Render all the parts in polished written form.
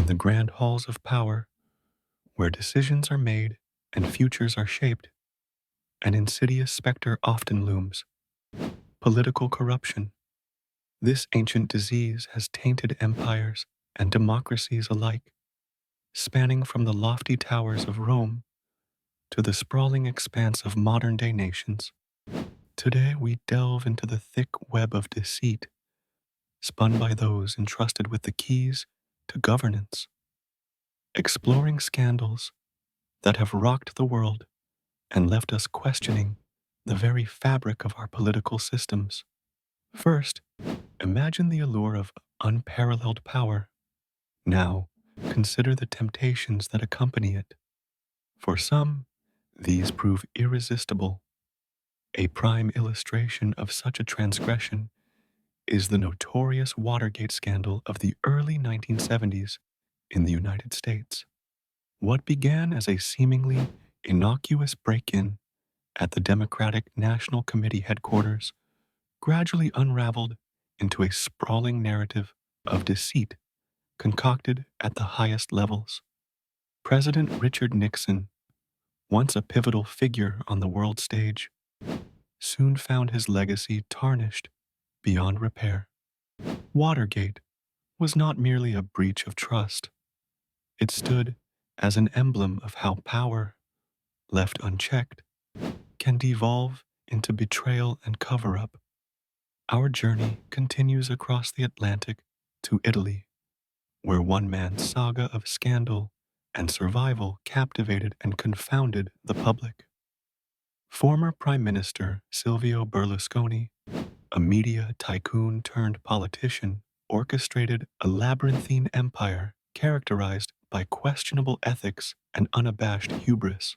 the grand halls of power, where decisions are made and futures are shaped, an insidious specter often looms: political corruption. This ancient disease has tainted empires and democracies alike, spanning from the lofty towers of Rome to the sprawling expanse of modern-day nations. Today we delve into the thick web of deceit, spun by those entrusted with the keys to governance, exploring scandals that have rocked the world and left us questioning the very fabric of our political systems. First, imagine the allure of unparalleled power. Now, consider the temptations that accompany it. For some, these prove irresistible. A prime illustration of such a transgression is the notorious Watergate scandal of the early 1970s in the United States. What began as a seemingly innocuous break-in at the Democratic National Committee headquarters gradually unraveled into a sprawling narrative of deceit concocted at the highest levels. President Richard Nixon, once a pivotal figure on the world stage, soon found his legacy tarnished beyond repair. Watergate was not merely a breach of trust. It stood as an emblem of how power, left unchecked, can devolve into betrayal and cover-up. Our journey continues across the Atlantic to Italy, where one man's saga of scandal and survival captivated and confounded the public. Former Prime Minister Silvio Berlusconi, a media tycoon turned politician, orchestrated a labyrinthine empire characterized by questionable ethics and unabashed hubris.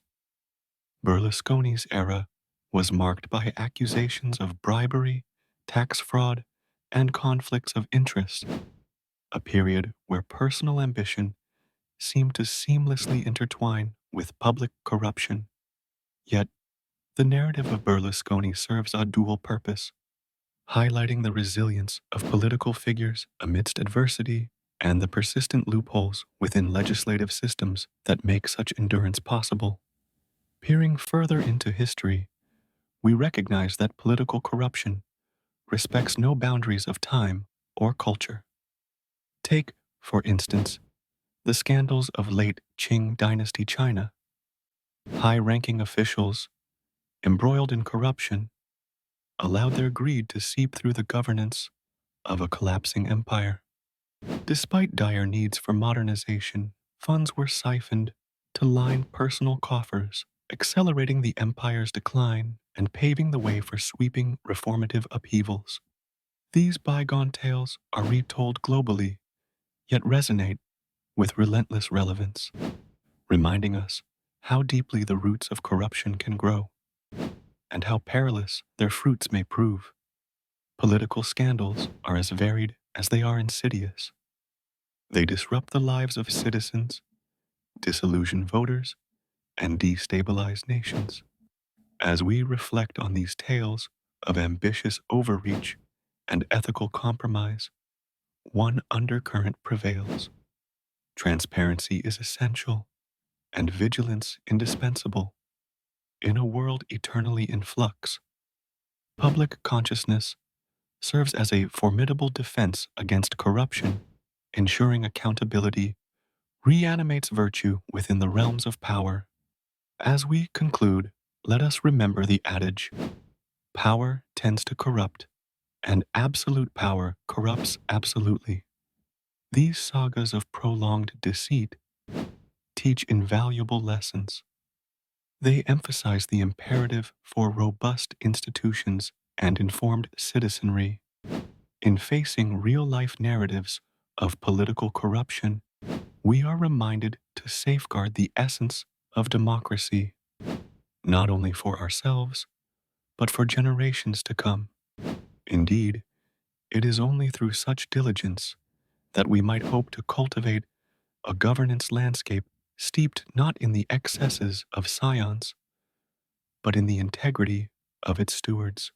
Berlusconi's era was marked by accusations of bribery, tax fraud, and conflicts of interest, a period where personal ambition seemed to seamlessly intertwine with public corruption. Yet, the narrative of Berlusconi serves a dual purpose, highlighting the resilience of political figures amidst adversity and the persistent loopholes within legislative systems that make such endurance possible. Peering further into history, we recognize that political corruption respects no boundaries of time or culture. Take, for instance, the scandals of late Qing dynasty China. High-ranking officials, embroiled in corruption, allowed their greed to seep through the governance of a collapsing empire. Despite dire needs for modernization, funds were siphoned to line personal coffers, accelerating the empire's decline and paving the way for sweeping reformative upheavals. These bygone tales are retold globally, yet resonate with relentless relevance, reminding us how deeply the roots of corruption can grow and how perilous their fruits may prove. Political scandals are as varied as they are insidious. They disrupt the lives of citizens, disillusion voters, and destabilize nations. As we reflect on these tales of ambitious overreach and ethical compromise, one undercurrent prevails. Transparency is essential, and vigilance indispensable. In a world eternally in flux, public consciousness serves as a formidable defense against corruption, ensuring accountability reanimates virtue within the realms of power. As we conclude, let us remember the adage, power tends to corrupt, and absolute power corrupts absolutely. These sagas of prolonged deceit teach invaluable lessons. They emphasize the imperative for robust institutions and informed citizenry. In facing real-life narratives of political corruption, we are reminded to safeguard the essence of democracy, not only for ourselves, but for generations to come. Indeed, it is only through such diligence that we might hope to cultivate a governance landscape steeped not in the excesses of scions, but in the integrity of its stewards.